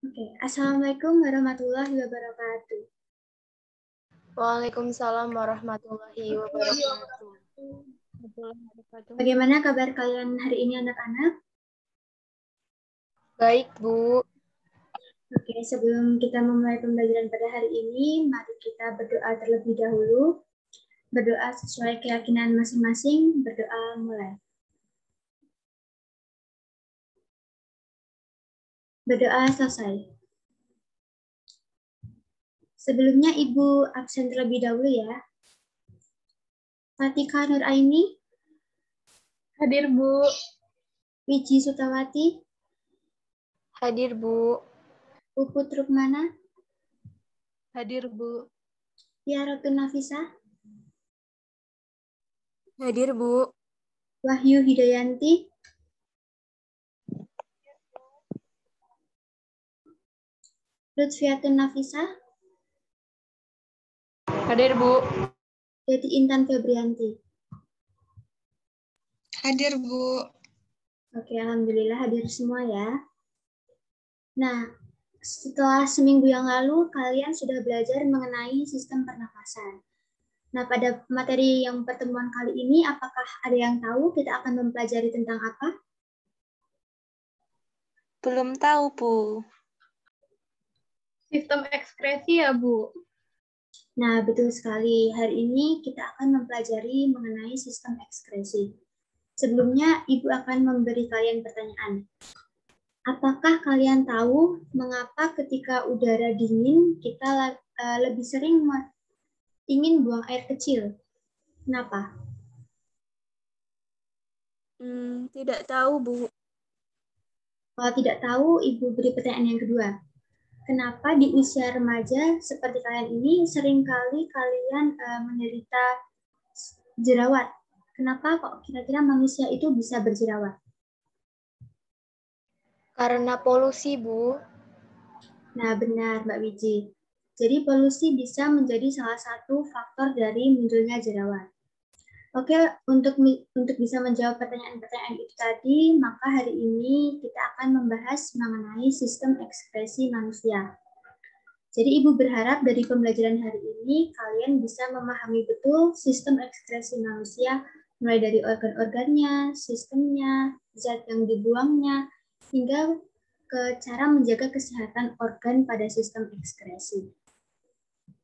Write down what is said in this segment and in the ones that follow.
Oke, Assalamualaikum warahmatullahi wabarakatuh. Waalaikumsalam warahmatullahi wabarakatuh. Bagaimana kabar kalian hari ini anak-anak? Baik, Bu. Oke, sebelum kita memulai pembelajaran pada hari ini, mari kita berdoa terlebih dahulu. Berdoa sesuai keyakinan masing-masing, berdoa mulai. Berdoa selesai. Sebelumnya Ibu absen terlebih dahulu ya. Fatika Nuraini. Hadir, Bu. Wiji Sutawati. Hadir, Bu. Puput Rukmana. Hadir, Bu. Tiaratun Nafisa. Hadir, Bu. Wahyu Hidayanti. Lutfiatun Nafisa. Hadir, Bu. Deti Intan Febrianti. Hadir, Bu. Oke, alhamdulillah hadir semua ya. Nah, setelah seminggu yang lalu, kalian sudah belajar mengenai sistem pernapasan. Nah, pada materi yang pertemuan kali ini, apakah ada yang tahu kita akan mempelajari tentang apa? Belum tahu, Bu. Sistem ekskresi ya, Bu? Nah, betul sekali. Hari ini kita akan mempelajari mengenai sistem ekskresi. Sebelumnya, Ibu akan memberi kalian pertanyaan. Apakah kalian tahu mengapa ketika udara dingin kita lebih sering ingin buang air kecil? Kenapa? Tidak tahu, Bu. Kalau tidak tahu, Ibu beri pertanyaan yang kedua. Kenapa di usia remaja seperti kalian ini seringkali kalian menderita jerawat? Kenapa kok kira-kira manusia itu bisa berjerawat? Karena polusi, Bu. Nah, benar, Mbak Wiji. Jadi polusi bisa menjadi salah satu faktor dari munculnya jerawat. Oke, untuk bisa menjawab pertanyaan-pertanyaan itu tadi, maka hari ini kita akan membahas mengenai sistem ekspresi manusia. Jadi Ibu berharap dari pembelajaran hari ini kalian bisa memahami betul sistem ekspresi manusia, mulai dari organ-organnya, sistemnya, zat yang dibuangnya, hingga ke cara menjaga kesehatan organ pada sistem ekskresi.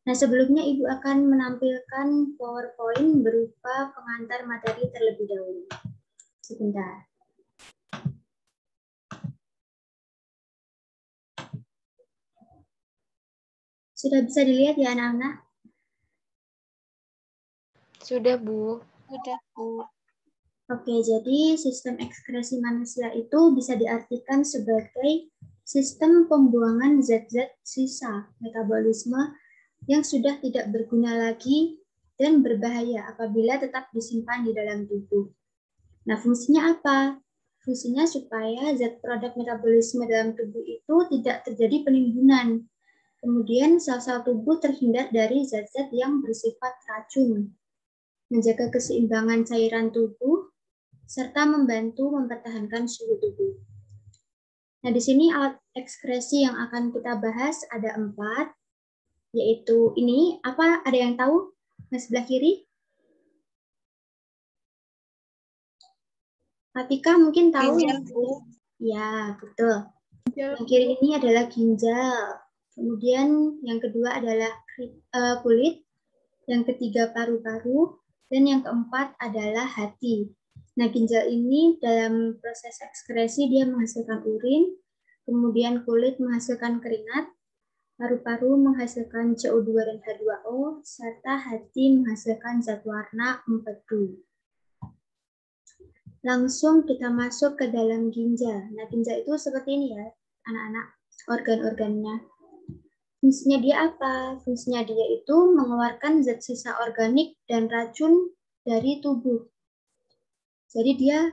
Nah, sebelumnya Ibu akan menampilkan PowerPoint berupa pengantar materi terlebih dahulu. Sebentar. Sudah bisa dilihat ya, anak-anak? Sudah, Bu. Sudah, Bu. Oke, jadi sistem ekskresi manusia itu bisa diartikan sebagai sistem pembuangan zat-zat sisa metabolisme yang sudah tidak berguna lagi dan berbahaya apabila tetap disimpan di dalam tubuh. Nah, fungsinya apa? Fungsinya supaya zat produk metabolisme dalam tubuh itu tidak terjadi penimbunan. Kemudian sel-sel tubuh terhindar dari zat-zat yang bersifat racun, menjaga keseimbangan cairan tubuh, serta membantu mempertahankan suhu tubuh. Nah, di sini alat ekskresi yang akan kita bahas ada 4, yaitu ini, apa ada yang tahu? Nah, sebelah kiri? Fatika mungkin tahu? Ginjal, Bu. Ya, betul. Yang kiri ini adalah ginjal. Kemudian yang kedua adalah kulit. Yang ketiga paru-paru. Dan yang keempat adalah hati. Nah, ginjal ini dalam proses ekskresi dia menghasilkan urin, kemudian kulit menghasilkan keringat, paru-paru menghasilkan CO2 dan H2O, serta hati menghasilkan zat warna empedu. Langsung kita masuk ke dalam ginjal. Nah, ginjal itu seperti ini ya, anak-anak, organ-organnya. Fungsinya dia apa? Fungsinya dia itu mengeluarkan zat sisa organik dan racun dari tubuh. Jadi dia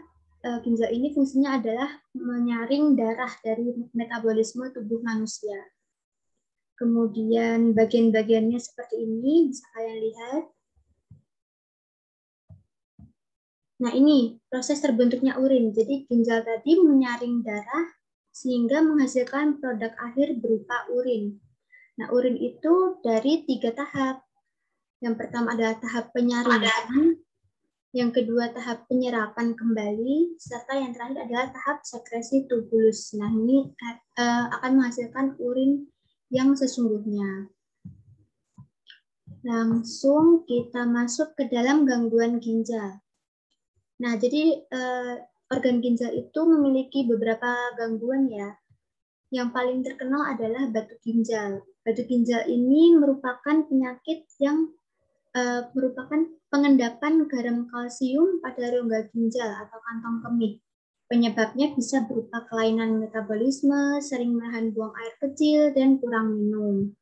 ginjal ini fungsinya adalah menyaring darah dari metabolisme tubuh manusia. Kemudian bagian-bagiannya seperti ini, bisa kalian lihat. Nah, ini proses terbentuknya urin. Jadi ginjal tadi menyaring darah, sehingga menghasilkan produk akhir berupa urin. Nah, urin itu dari 3 tahap. Yang pertama adalah tahap penyaringan, yang kedua tahap penyerapan kembali, serta yang terakhir adalah tahap sekresi tubulus. Nah, ini akan menghasilkan urin yang sesungguhnya. Langsung kita masuk ke dalam gangguan ginjal. Nah, jadi organ ginjal itu memiliki beberapa gangguan ya. Yang paling terkenal adalah batu ginjal. Batu ginjal ini merupakan penyakit yang merupakan pengendapan garam kalsium pada rongga ginjal atau kantong kemih. Penyebabnya bisa berupa kelainan metabolisme, sering menahan buang air kecil, dan kurang minum.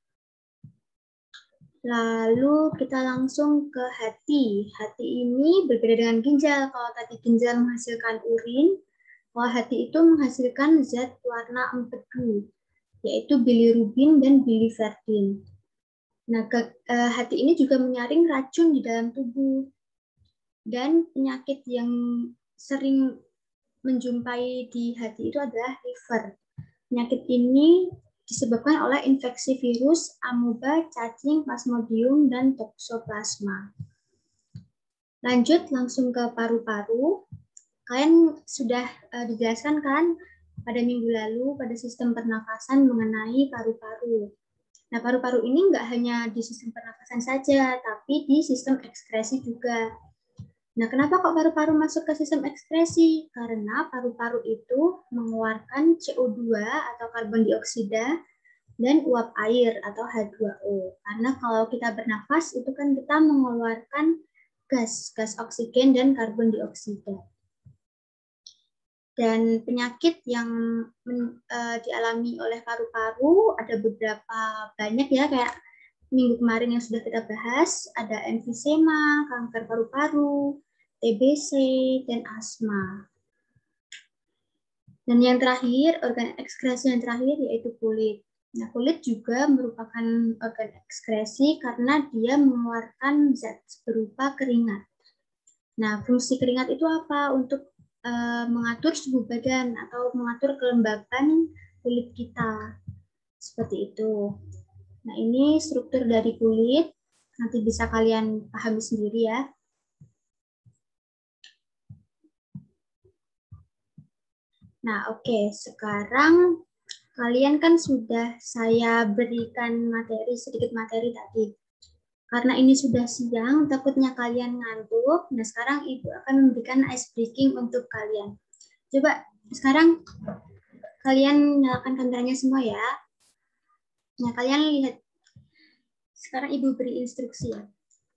Lalu kita langsung ke hati. Hati ini berbeda dengan ginjal. Kalau tadi ginjal menghasilkan urin, kalau hati itu menghasilkan zat warna empedu, yaitu bilirubin dan biliverdin. Nah, hati ini juga menyaring racun di dalam tubuh. Dan penyakit yang sering menjumpai di hati itu adalah liver. Penyakit ini disebabkan oleh infeksi virus, amoeba, cacing, plasmodium, dan toksoplasma. Lanjut langsung ke paru-paru. Kalian sudah dijelaskan kan pada minggu lalu pada sistem pernafasan mengenai paru-paru. Nah, paru-paru ini nggak hanya di sistem pernafasan saja, tapi di sistem ekskresi juga. Nah, kenapa kok paru-paru masuk ke sistem ekskresi? Karena paru-paru itu mengeluarkan CO2 atau karbon dioksida dan uap air atau H2O. Karena kalau kita bernafas itu kan kita mengeluarkan gas oksigen dan karbon dioksida. Dan penyakit yang dialami oleh paru-paru ada beberapa banyak ya, kayak minggu kemarin yang sudah kita bahas, ada emfisema, kanker paru-paru, TBC, dan asma. Dan yang terakhir, organ ekskresi yang terakhir yaitu kulit. Nah, kulit juga merupakan organ ekskresi karena dia mengeluarkan zat berupa keringat. Nah, fungsi keringat itu apa? Untuk mengatur suhu badan atau mengatur kelembapan kulit kita. Seperti itu. Nah, ini struktur dari kulit. Nanti bisa kalian pahami sendiri ya. Nah, oke. Sekarang kalian kan sudah saya berikan sedikit materi tadi. Karena ini sudah siang, takutnya kalian ngantuk. Nah, sekarang Ibu akan memberikan ice breaking untuk kalian. Coba sekarang kalian nyalakan kameranya semua ya. Nah, kalian lihat. Sekarang Ibu beri instruksi ya.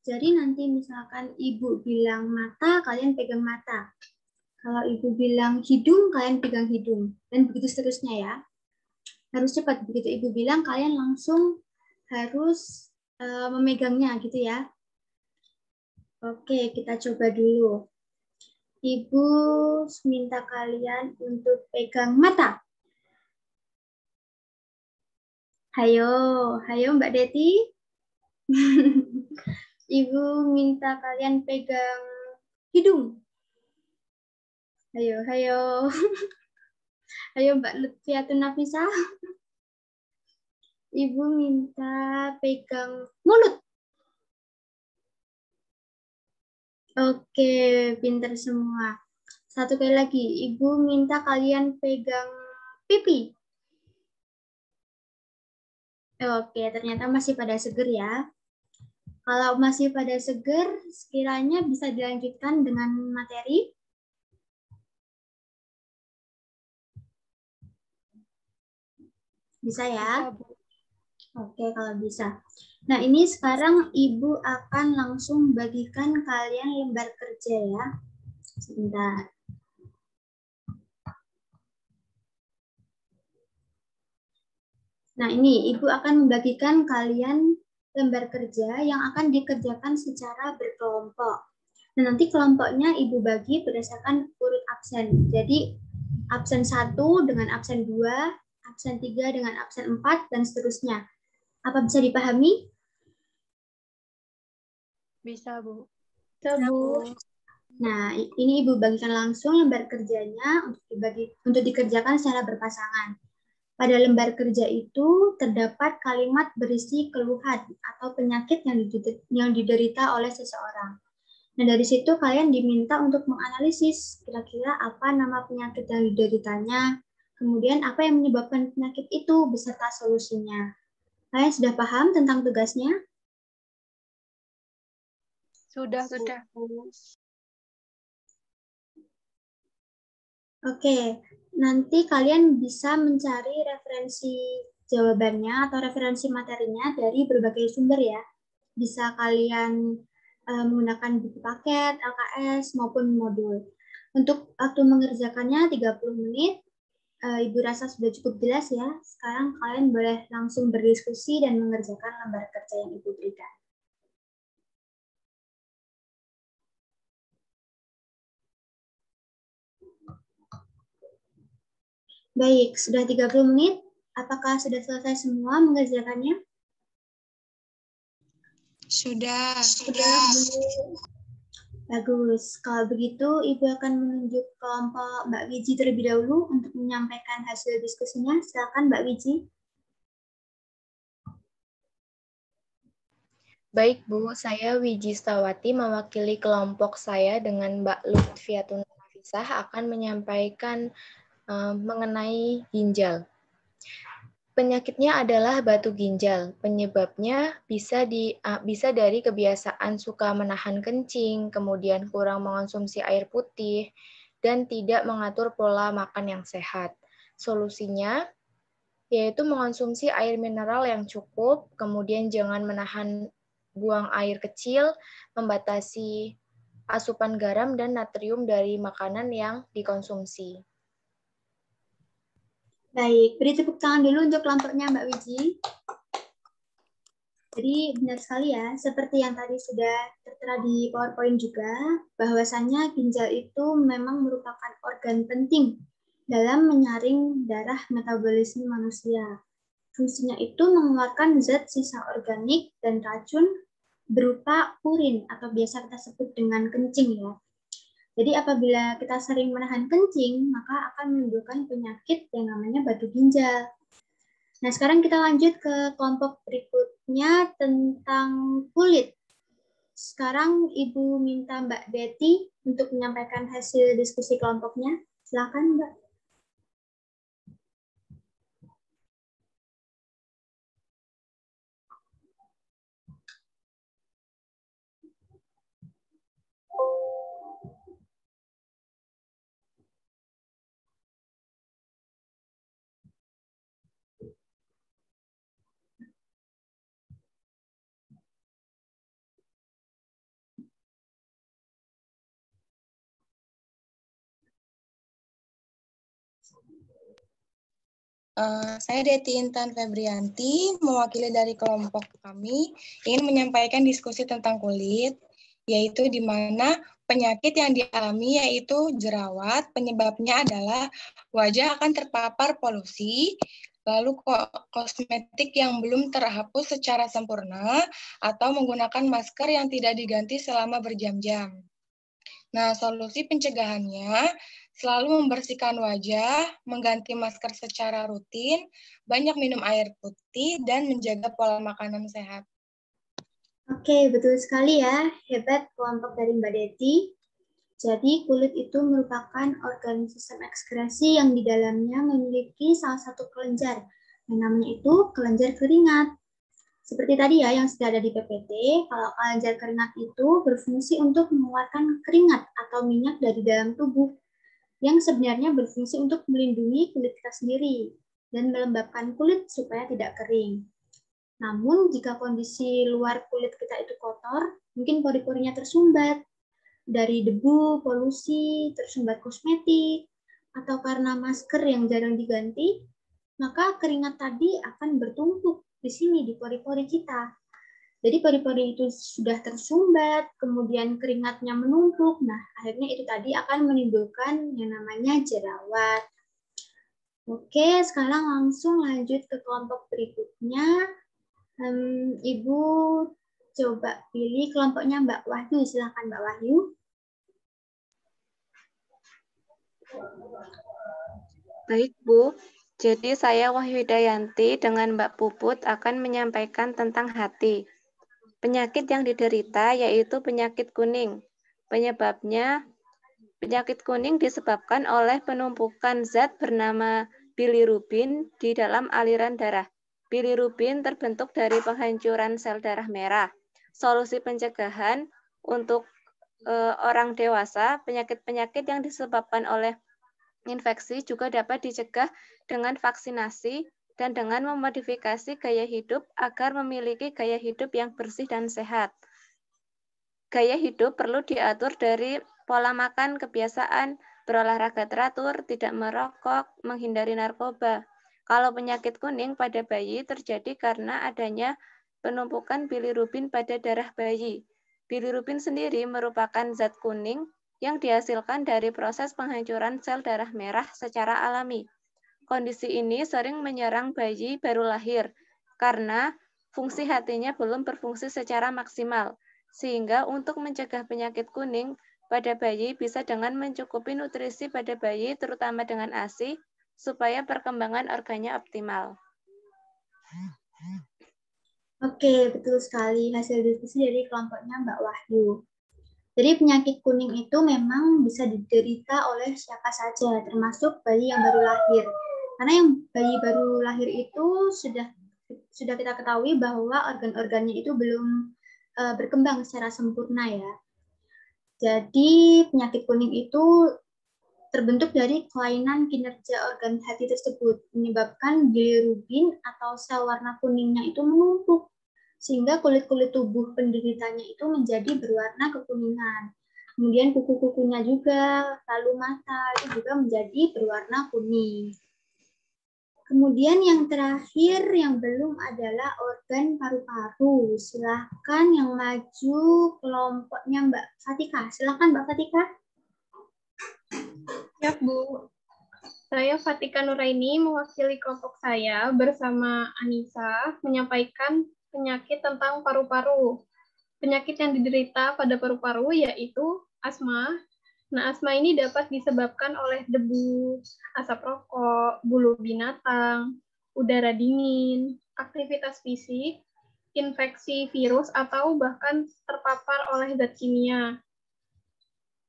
Jadi nanti misalkan Ibu bilang mata, kalian pegang mata. Kalau Ibu bilang hidung, kalian pegang hidung. Dan begitu seterusnya ya. Harus cepat. Begitu Ibu bilang, kalian langsung harus memegangnya gitu ya. Oke, kita coba dulu. Ibu minta kalian untuk pegang mata. Hayo Mbak Deti. Ibu minta kalian pegang hidung. Hayo. Hayo Mbak Lutfiatun Nafisa. Ibu minta pegang mulut. Oke, pinter semua. Satu kali lagi, Ibu minta kalian pegang pipi. Oke, ternyata masih pada seger ya. Kalau masih pada seger, sekiranya bisa dilanjutkan dengan materi. Bisa ya? Oke, kalau bisa. Nah, ini sekarang Ibu akan langsung bagikan kalian lembar kerja ya. Sebentar. Nah, ini Ibu akan membagikan kalian lembar kerja yang akan dikerjakan secara berkelompok. Nah, nanti kelompoknya Ibu bagi berdasarkan urut absen. Jadi, absen 1 dengan absen 2, absen 3 dengan absen 4, dan seterusnya. Apa bisa dipahami? Bisa, Bu. Bisa, Bu. Nah, ini Ibu bagikan langsung lembar kerjanya untuk dikerjakan secara berpasangan. Pada lembar kerja itu terdapat kalimat berisi keluhan atau penyakit yang diderita oleh seseorang. Nah, dari situ kalian diminta untuk menganalisis kira-kira apa nama penyakit yang dideritanya, kemudian apa yang menyebabkan penyakit itu beserta solusinya. Kalian sudah paham tentang tugasnya? Sudah. Oke, nanti kalian bisa mencari referensi jawabannya atau referensi materinya dari berbagai sumber ya. Bisa kalian menggunakan buku paket, LKS, maupun modul. Untuk waktu mengerjakannya 30 menit, Ibu rasa sudah cukup jelas ya. Sekarang kalian boleh langsung berdiskusi dan mengerjakan lembar kerja yang Ibu berikan. Baik, sudah 30 menit. Apakah sudah selesai semua mengerjakannya? Sudah. Bagus. Kalau begitu, Ibu akan menunjuk kelompok Mbak Wiji terlebih dahulu untuk menyampaikan hasil diskusinya. Silakan Mbak Wiji. Baik, Bu. Saya Wiji Stawati mewakili kelompok saya dengan Mbak Lutfiatun Nafisah akan menyampaikan mengenai ginjal. Penyakitnya adalah batu ginjal. Penyebabnya bisa dari kebiasaan suka menahan kencing, kemudian kurang mengonsumsi air putih, dan tidak mengatur pola makan yang sehat. Solusinya yaitu mengonsumsi air mineral yang cukup, kemudian jangan menahan buang air kecil, membatasi asupan garam dan natrium dari makanan yang dikonsumsi. Baik, beri tepuk tangan dulu untuk kelompoknya Mbak Wiji. Jadi benar sekali ya, seperti yang tadi sudah tertera di PowerPoint juga, bahwasannya ginjal itu memang merupakan organ penting dalam menyaring darah metabolisme manusia. Fungsinya itu mengeluarkan zat sisa organik dan racun berupa urin atau biasa kita sebut dengan kencing ya. Jadi apabila kita sering menahan kencing, maka akan menimbulkan penyakit yang namanya batu ginjal. Nah, sekarang kita lanjut ke kelompok berikutnya tentang kulit. Sekarang Ibu minta Mbak Betty untuk menyampaikan hasil diskusi kelompoknya. Silakan, Mbak. Saya Deti Intan Febrianti, mewakili dari kelompok kami, ingin menyampaikan diskusi tentang kulit, yaitu di mana penyakit yang dialami yaitu jerawat, penyebabnya adalah wajah akan terpapar polusi, lalu kosmetik yang belum terhapus secara sempurna, atau menggunakan masker yang tidak diganti selama berjam-jam. Nah, solusi pencegahannya selalu membersihkan wajah, mengganti masker secara rutin, banyak minum air putih, dan menjaga pola makanan sehat. Oke, betul sekali ya. Hebat kelompok dari Mbak Deti. Jadi, kulit itu merupakan organ sistem ekskresi yang di dalamnya memiliki salah satu kelenjar. Yang namanya itu kelenjar keringat. Seperti tadi ya yang sudah ada di PPT, kalau kelenjar keringat itu berfungsi untuk mengeluarkan keringat atau minyak dari dalam tubuh yang sebenarnya berfungsi untuk melindungi kulit kita sendiri dan melembabkan kulit supaya tidak kering. Namun jika kondisi luar kulit kita itu kotor, mungkin pori-porinya tersumbat dari debu, polusi, tersumbat kosmetik, atau karena masker yang jarang diganti, maka keringat tadi akan bertumpuk di sini di pori-pori kita. Jadi pori-pori itu sudah tersumbat, kemudian keringatnya menumpuk. Nah, akhirnya itu tadi akan menimbulkan yang namanya jerawat. Oke, sekarang langsung lanjut ke kelompok berikutnya. Ibu coba pilih kelompoknya Mbak Wahyu. Silakan Mbak Wahyu. Baik, Bu. Jadi saya Wahyu Dayanti dengan Mbak Puput akan menyampaikan tentang hati. Penyakit yang diderita yaitu penyakit kuning. Penyebabnya, penyakit kuning disebabkan oleh penumpukan zat bernama bilirubin di dalam aliran darah. Bilirubin terbentuk dari penghancuran sel darah merah. Solusi pencegahan untuk orang dewasa, penyakit-penyakit yang disebabkan oleh infeksi juga dapat dicegah dengan vaksinasi dan dengan memodifikasi gaya hidup agar memiliki gaya hidup yang bersih dan sehat. Gaya hidup perlu diatur dari pola makan, kebiasaan, berolahraga teratur, tidak merokok, menghindari narkoba. Kalau penyakit kuning pada bayi terjadi karena adanya penumpukan bilirubin pada darah bayi. Bilirubin sendiri merupakan zat kuning yang dihasilkan dari proses penghancuran sel darah merah secara alami. Kondisi ini sering menyerang bayi baru lahir karena fungsi hatinya belum berfungsi secara maksimal. Sehingga untuk mencegah penyakit kuning pada bayi bisa dengan mencukupi nutrisi pada bayi terutama dengan ASI supaya perkembangan organnya optimal. Oke, betul sekali hasil diskusi dari kelompoknya Mbak Wahyu. Jadi penyakit kuning itu memang bisa diderita oleh siapa saja, termasuk bayi yang baru lahir. Karena yang bayi baru lahir itu sudah kita ketahui bahwa organ-organnya itu belum berkembang secara sempurna ya. Jadi penyakit kuning itu terbentuk dari kelainan kinerja organ hati tersebut, menyebabkan bilirubin atau sel warna kuningnya itu menumpuk, sehingga kulit-kulit tubuh penderitanya itu menjadi berwarna kekuningan. Kemudian kuku-kukunya juga, lalu mata itu juga menjadi berwarna kuning. Kemudian yang terakhir yang belum adalah organ paru-paru. Silakan yang maju kelompoknya Mbak Fatika. Silakan Mbak Fatika. Ya, Bu. Saya Fatika Nuraini mewakili kelompok saya bersama Anissa menyampaikan penyakit tentang paru-paru. Penyakit yang diderita pada paru-paru yaitu asma. Nah, asma ini dapat disebabkan oleh debu, asap rokok, bulu binatang, udara dingin, aktivitas fisik, infeksi virus, atau bahkan terpapar oleh zat kimia.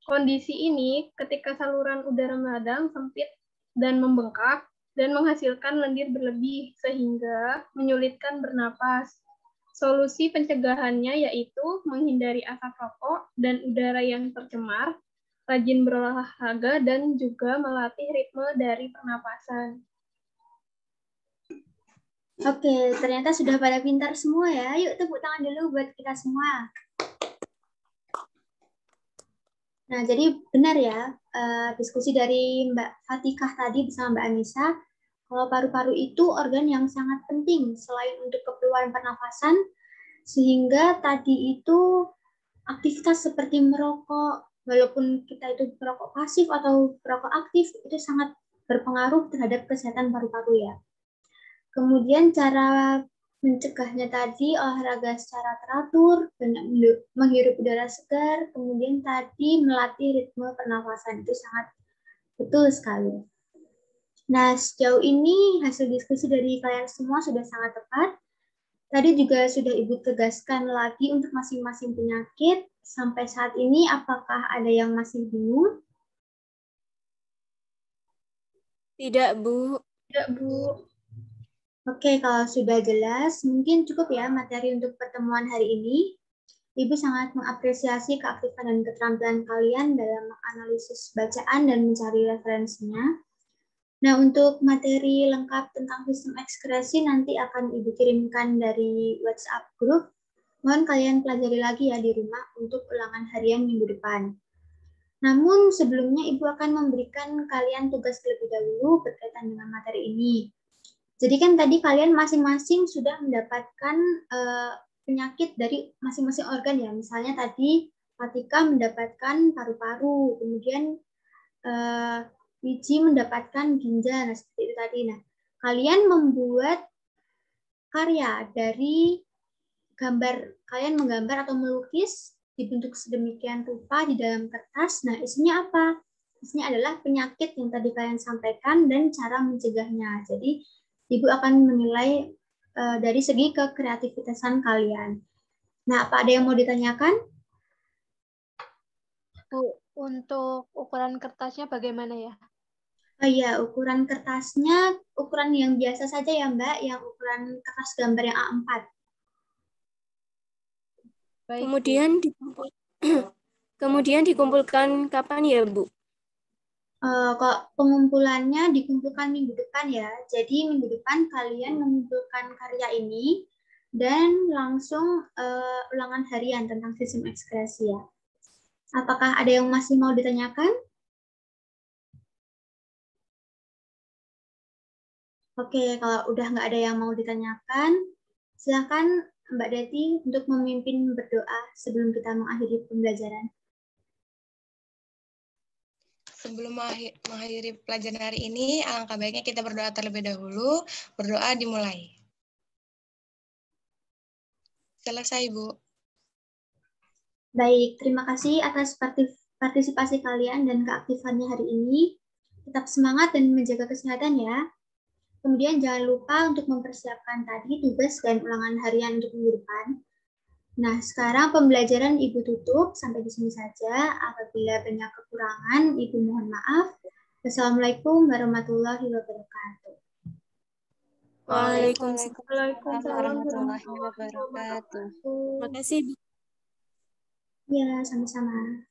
Kondisi ini ketika saluran udara meradang, sempit, dan membengkak, dan menghasilkan lendir berlebih, sehingga menyulitkan bernapas. Solusi pencegahannya yaitu menghindari asap rokok dan udara yang tercemar, rajin berolahraga, dan juga melatih ritme dari pernapasan. Oke, ternyata sudah pada pintar semua ya. Yuk tepuk tangan dulu buat kita semua. Nah, jadi benar ya, diskusi dari Mbak Fatikah tadi bersama Mbak Anissa, kalau paru-paru itu organ yang sangat penting selain untuk keperluan pernafasan, sehingga tadi itu aktivitas seperti merokok, walaupun kita itu perokok pasif atau perokok aktif, itu sangat berpengaruh terhadap kesehatan paru-paru ya. Kemudian cara mencegahnya tadi olahraga secara teratur, banyak menghirup udara segar, kemudian tadi melatih ritme pernafasan, itu sangat betul sekali. Nah, sejauh ini hasil diskusi dari kalian semua sudah sangat tepat. Tadi juga sudah Ibu tegaskan lagi untuk masing-masing penyakit. Sampai saat ini, apakah ada yang masih bingung? Tidak, Bu. Tidak, Bu. Oke, kalau sudah jelas, mungkin cukup ya materi untuk pertemuan hari ini. Ibu sangat mengapresiasi keaktifan dan keterampilan kalian dalam analisis bacaan dan mencari referensinya. Nah, untuk materi lengkap tentang sistem ekskresi nanti akan Ibu kirimkan dari WhatsApp group. Mohon kalian pelajari lagi ya di rumah untuk ulangan harian minggu depan. Namun sebelumnya Ibu akan memberikan kalian tugas terlebih dahulu berkaitan dengan materi ini. Jadi kan tadi kalian masing-masing sudah mendapatkan penyakit dari masing-masing organ ya. Misalnya tadi Fatika mendapatkan paru-paru, kemudian Wiji mendapatkan ginjal, nah seperti itu tadi. Nah, kalian membuat karya dari kalian menggambar atau melukis dibentuk sedemikian rupa di dalam kertas. Nah, isinya apa? Di sini adalah penyakit yang tadi kalian sampaikan dan cara mencegahnya. Jadi, Ibu akan menilai dari segi kekreativitasan kalian. Nah, apa ada yang mau ditanyakan? Bu, untuk ukuran kertasnya bagaimana ya? Oh iya, ukuran kertasnya ukuran yang biasa saja ya Mbak, yang ukuran kertas gambar yang A4. Baik, Kemudian kemudian dikumpulkan kapan ya, Bu? Kok pengumpulannya dikumpulkan minggu depan ya. Jadi minggu depan kalian mengumpulkan karya ini dan langsung ulangan harian tentang sistem ekskresi ya. Apakah ada yang masih mau ditanyakan? Oke, kalau udah nggak ada yang mau ditanyakan, silakan Mbak Deti untuk memimpin berdoa sebelum kita mengakhiri pembelajaran. Sebelum mengakhiri pelajaran hari ini, alangkah baiknya kita berdoa terlebih dahulu. Berdoa dimulai. Selesai, Bu. Baik, terima kasih atas partisipasi kalian dan keaktifannya hari ini. Tetap semangat dan menjaga kesehatan ya. Kemudian jangan lupa untuk mempersiapkan tadi tugas dan ulangan harian untuk minggu depan. Nah, sekarang pembelajaran Ibu tutup sampai di sini saja. Apabila banyak kekurangan, Ibu mohon maaf. Wassalamualaikum warahmatullahi wabarakatuh. Waalaikumsalam warahmatullahi wabarakatuh. Terima kasih, Bu. Ya, sama-sama.